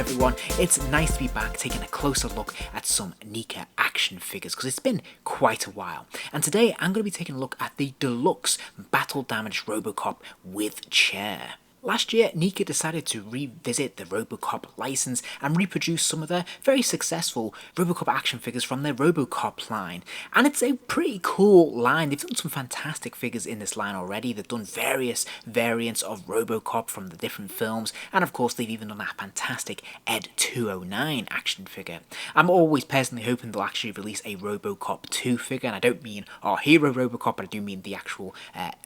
everyone, it's nice to be back taking a closer look at some NECA action figures because it's been quite a while. And today I'm going to be taking a look at the deluxe battle damaged Robocop with chair. Last year, NECA decided to revisit the Robocop license and reproduce some of their very successful Robocop action figures from their Robocop line. And it's a pretty cool line. They've done some fantastic figures in this line already. They've done various variants of Robocop from the different films. And of course, they've even done a fantastic Ed 209 action figure. I'm always personally hoping they'll actually release a Robocop 2 figure. And I don't mean our hero Robocop, but I do mean the actual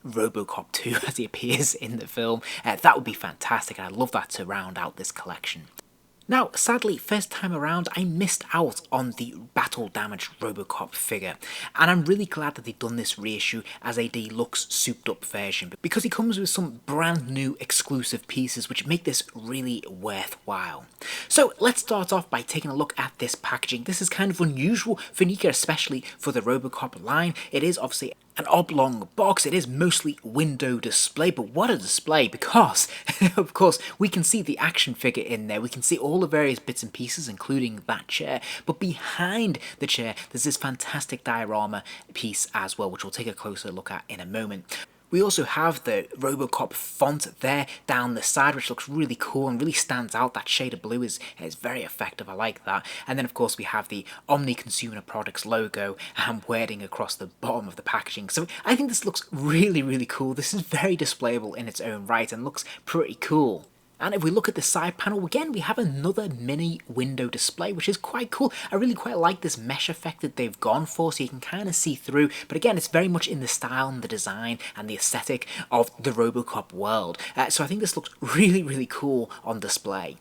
Robocop 2 as he appears in the film. That would be fantastic, and I'd love that to round out this collection. Now, sadly, first time around, I missed out on the battle damaged Robocop figure, and I'm really glad that they've done this reissue as a deluxe souped up version, because he comes with some brand new exclusive pieces which make this really worthwhile. So let's start off by taking a look at this packaging. This is kind of unusual for NECA, especially for the Robocop line. It is obviously an oblong box. It is mostly window display, but what a display, because of course we can see the action figure in there. We can see all the various bits and pieces, including that chair, but behind the chair there's this fantastic diorama piece as well, which we'll take a closer look at in a moment. We also have the Robocop font there down the side, which looks really cool and really stands out. That shade of blue is very effective. I like that. And then, of course, we have the Omni Consumer Products logo and wording across the bottom of the packaging. So I think this looks really, really cool. This is very displayable in its own right and looks pretty cool. And if we look at the side panel, again, we have another mini window display, which is quite cool. I really quite like this mesh effect that they've gone for, so you can kind of see through. But again, it's very much in the style and the design and the aesthetic of the Robocop world. So I think this looks really, really cool on display.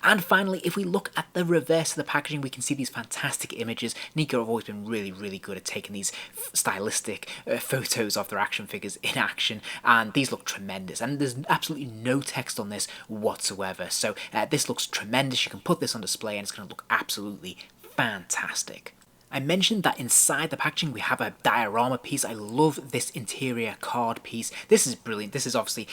And finally, if we look at the reverse of the packaging, we can see these fantastic images. NECA have always been really, really good at taking these stylistic photos of their action figures in action, and these look tremendous. And there's absolutely no text on this whatsoever, so this looks tremendous. You can put this on display and it's going to look absolutely fantastic. I mentioned that inside the packaging we have a diorama piece. I love this interior card piece. This is brilliant. This is obviously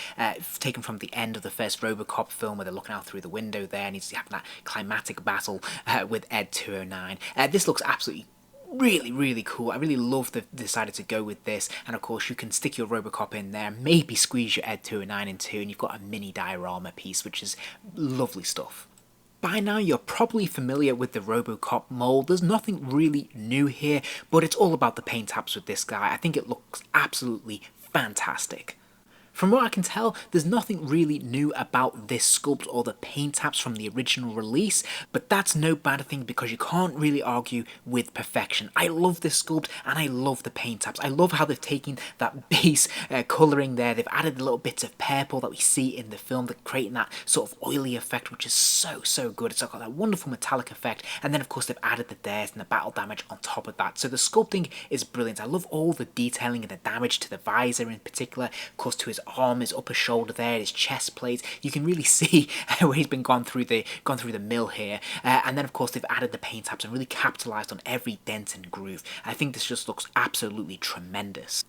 taken from the end of the first Robocop film, where they're looking out through the window there and he's having that climatic battle with Ed 209. This looks absolutely really, really cool. I really love that they decided to go with this, and of course you can stick your Robocop in there, maybe squeeze your Ed 209 in two, and you've got a mini diorama piece, which is lovely stuff. By now you're probably familiar with the Robocop mold. There's nothing really new here, but it's all about the paint apps with this guy. I think it looks absolutely fantastic. From what I can tell, there's nothing really new about this sculpt or the paint apps from the original release, but that's no bad thing because you can't really argue with perfection. I love this sculpt and I love the paint apps. I love how they've taken that base colouring there. They've added the little bits of purple that we see in the film, that creating that sort of oily effect, which is so good. It's got that wonderful metallic effect, and then of course they've added the dares and the battle damage on top of that. So the sculpting is brilliant. I love all the detailing and the damage to the visor in particular, of course to his arm, his upper shoulder there, his chest plate. You can really see where he's been gone through the mill here. And then of course they've added the paint apps and really capitalised on every dent and groove. I think this just looks absolutely tremendous.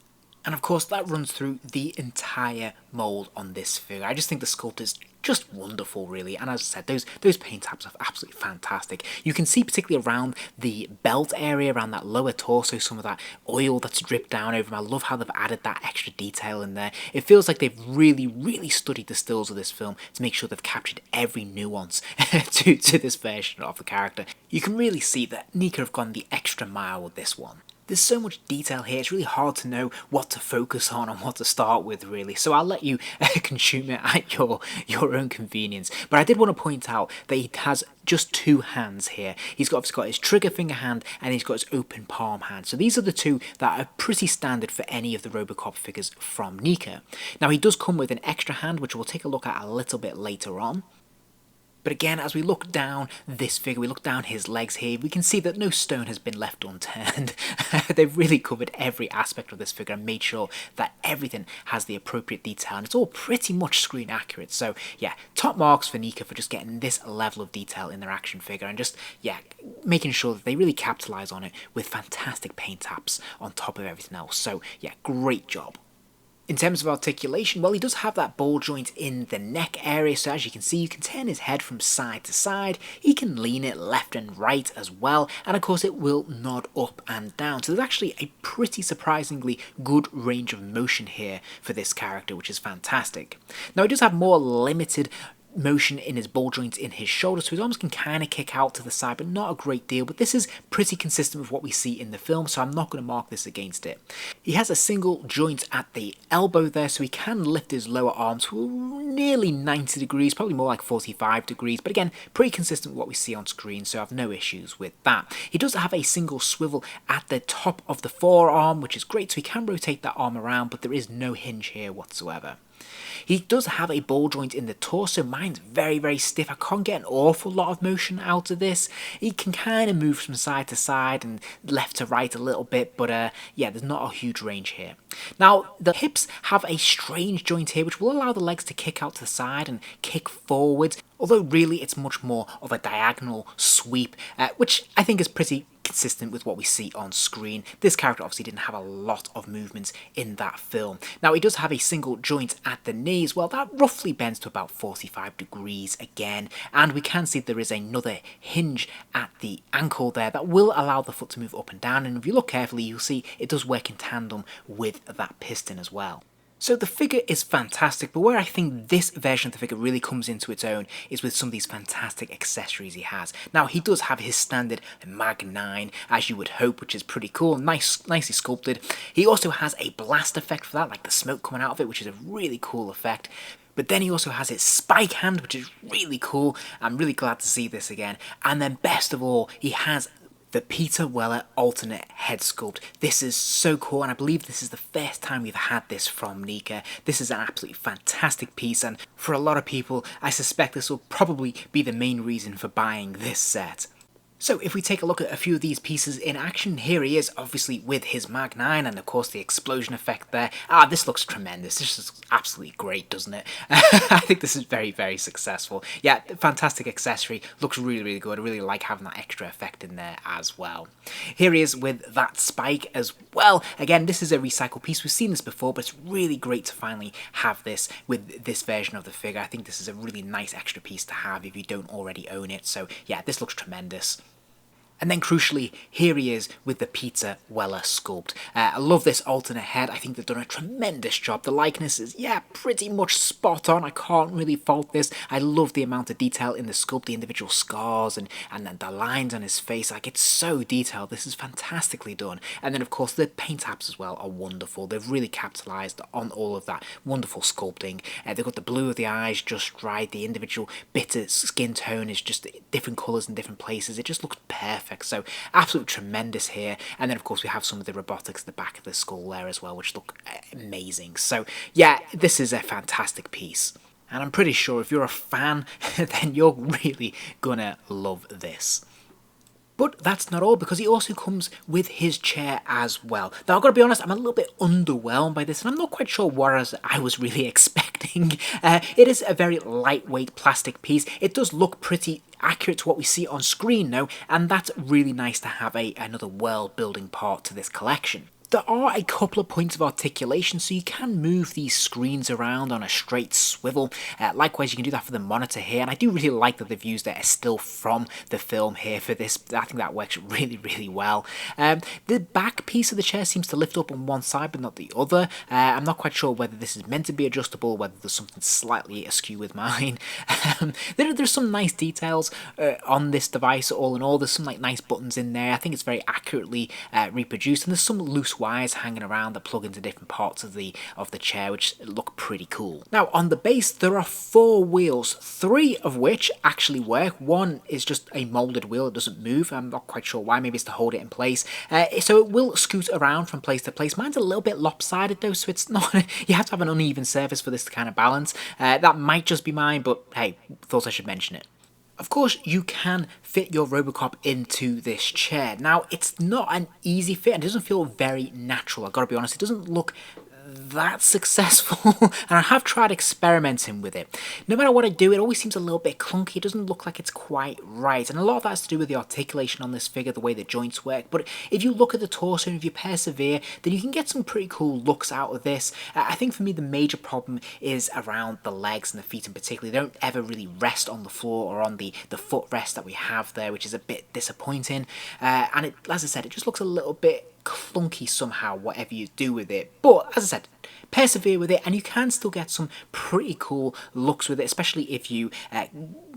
And of course that runs through the entire mould on this figure. I just think the sculpt is just wonderful, really. And as I said, those paint apps are absolutely fantastic. You can see particularly around the belt area, around that lower torso, some of that oil that's dripped down over him. I love how they've added that extra detail in there. It feels like they've really studied the stills of this film to make sure they've captured every nuance to this version of the character. You can really see that NECA have gone the extra mile with this one. There's so much detail here, it's really hard to know what to focus on and what to start with, really. So I'll let you consume it at your own convenience. But I did want to point out that he has just two hands here. He's obviously got his trigger finger hand and he's got his open palm hand. So these are the two that are pretty standard for any of the Robocop figures from NECA. Now he does come with an extra hand, which we'll take a look at a little bit later on. But again, as we look down this figure, we look down his legs here, we can see that no stone has been left unturned. They've really covered every aspect of this figure and made sure that everything has the appropriate detail, and it's all pretty much screen accurate. So yeah, top marks for NECA for just getting this level of detail in their action figure and just, yeah, making sure that they really capitalise on it with fantastic paint apps on top of everything else. So yeah, great job. In terms of articulation, well, he does have that ball joint in the neck area, so as you can see, you can turn his head from side to side, he can lean it left and right as well, and of course it will nod up and down, so there's actually a pretty surprisingly good range of motion here for this character, which is fantastic. Now he does have more limited motion in his ball joints in his shoulder, so his arms can kind of kick out to the side, but not a great deal. But this is pretty consistent with what we see in the film, so I'm not going to mark this against it. He has a single joint at the elbow there, so he can lift his lower arms to nearly 90 degrees, probably more like 45 degrees, but again, pretty consistent with what we see on screen, so I have no issues with that. He does have a single swivel at the top of the forearm, which is great, so he can rotate that arm around, but there is no hinge here whatsoever. He does have a ball joint in the torso. Mine's very, very stiff. I can't get an awful lot of motion out of this. He can kind of move from side to side and left to right a little bit, but yeah, there's not a huge range here. Now, the hips have a strange joint here, which will allow the legs to kick out to the side and kick forwards, although really it's much more of a diagonal sweep, which I think is pretty consistent with what we see on screen. This character obviously didn't have a lot of movements in that film. Now he does have a single joint at the knees. Well, that roughly bends to about 45 degrees again, and we can see there is another hinge at the ankle there that will allow the foot to move up and down, and if you look carefully you'll see it does work in tandem with that piston as well. So the figure is fantastic, but where I think this version of the figure really comes into its own is with some of these fantastic accessories he has. Now he does have his standard Mag 9, as you would hope, which is pretty cool, nicely sculpted. He also has a blast effect for that, like the smoke coming out of it, which is a really cool effect. But then he also has his spike hand, which is really cool. I'm really glad to see this again. And then best of all, he has the Peter Weller alternate head sculpt. This is so cool, and I believe this is the first time we've had this from NECA. This is an absolutely fantastic piece, and for a lot of people, I suspect this will probably be the main reason for buying this set. So if we take a look at a few of these pieces in action, here he is, obviously with his Mag 9 and of course the explosion effect there. This looks tremendous. This is absolutely great, doesn't it? I think this is very, very successful. Yeah, fantastic accessory. Looks really, really good. I really like having that extra effect in there as well. Here he is with that spike as well. Again, this is a recycled piece. We've seen this before, but it's really great to finally have this with this version of the figure. I think this is a really nice extra piece to have if you don't already own it. So yeah, this looks tremendous. And then crucially, here he is with the Peter Weller sculpt. I love this alternate head. I think they've done a tremendous job. The likeness is, yeah, pretty much spot on. I can't really fault this. I love the amount of detail in the sculpt, the individual scars and the lines on his face. Like, it's so detailed. This is fantastically done. And then, of course, the paint apps as well are wonderful. They've really capitalised on all of that wonderful sculpting. They've got the blue of the eyes just right. The individual bit of skin tone is just different colours in different places. It just looks perfect. So absolutely tremendous here. And then of course we have some of the robotics at the back of the skull there as well, which look amazing. So yeah, this is a fantastic piece. And I'm pretty sure if you're a fan, then you're really gonna love this. But that's not all, because he also comes with his chair as well. Now, I've got to be honest, I'm a little bit underwhelmed by this, and I'm not quite sure what I was really expecting. It is a very lightweight plastic piece. It does look pretty accurate to what we see on screen now, and that's really nice to have another world-building part to this collection. There are a couple of points of articulation, so you can move these screens around on a straight swivel. Likewise, you can do that for the monitor here, and I do really like that they've used a still from the film here for this. I think that works really, really well. The back piece of the chair seems to lift up on one side, but not the other. I'm not quite sure whether this is meant to be adjustable, whether there's something slightly askew with mine. There's some nice details on this device, all in all. There's some nice buttons in there. I think it's very accurately reproduced, and there's some loose wires hanging around that plug into different parts of the chair, which look pretty cool. Now on the base there are 4 wheels, 3 of which actually work. One is just a molded wheel, it doesn't move. I'm not quite sure why, maybe it's to hold it in place. So it will scoot around from place to place. Mine's a little bit lopsided though, so it's not, you have to have an uneven surface for this to kind of balance. That might just be mine, but hey, thought I should mention it. Of course, you can fit your Robocop into this chair. Now, it's not an easy fit and it doesn't feel very natural. I've got to be honest, it doesn't look that successful, and I have tried experimenting with it. No matter what I do, it always seems a little bit clunky. It doesn't look like it's quite right, and a lot of that has to do with the articulation on this figure, the way the joints work. But if you look at the torso and if you persevere, then you can get some pretty cool looks out of this. I think for me the major problem is around the legs and the feet in particular. They don't ever really rest on the floor or on the footrest that we have there, which is a bit disappointing. And it, as I said, it just looks a little bit clunky somehow, whatever you do with it. But as I said, persevere with it and you can still get some pretty cool looks with it, especially if you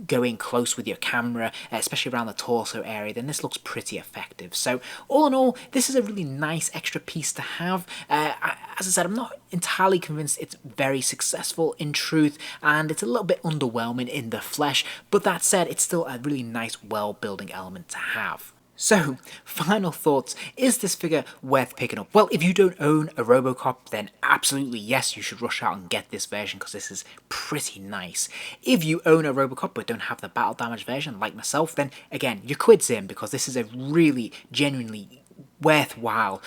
go in close with your camera, especially around the torso area. Then this looks pretty effective. So all in all, this is a really nice extra piece to have. As I said, I'm not entirely convinced it's very successful in truth, and it's a little bit underwhelming in the flesh, but that said, it's still a really nice world-building element to have. So, final thoughts, is this figure worth picking up? Well, if you don't own a Robocop, then absolutely yes, you should rush out and get this version because this is pretty nice. If you own a Robocop but don't have the battle damage version like myself, then again, your quid's in because this is a really genuinely worthwhile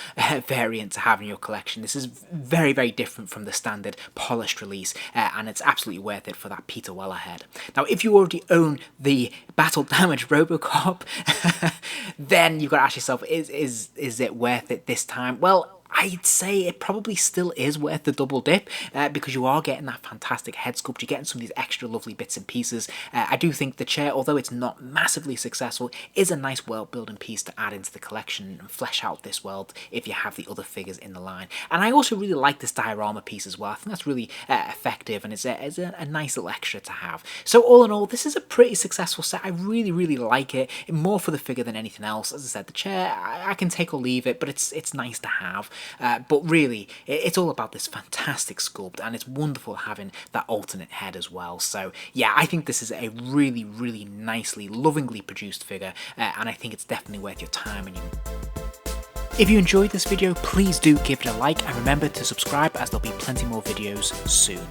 variant to have in your collection. This is very, very different from the standard polished release, and it's absolutely worth it for that Peter Weller head. Now, if you already own the battle damage Robocop, then you've got to ask yourself, is it worth it this time? Well, I'd say it probably still is worth the double dip because you are getting that fantastic head sculpt, you're getting some of these extra lovely bits and pieces. I do think the chair, although it's not massively successful, is a nice world building piece to add into the collection and flesh out this world if you have the other figures in the line. And I also really like this diorama piece as well. I think that's really effective and it's a nice little extra to have. So all in all, this is a pretty successful set. I really, really like it, more for the figure than anything else. As I said, the chair, I can take or leave it, but it's nice to have. But really, it's all about this fantastic sculpt, and it's wonderful having that alternate head as well. So yeah, I think this is a really, really nicely, lovingly produced figure, and I think it's definitely worth your time. And if you enjoyed this video, please do give it a like, and remember to subscribe as there'll be plenty more videos soon.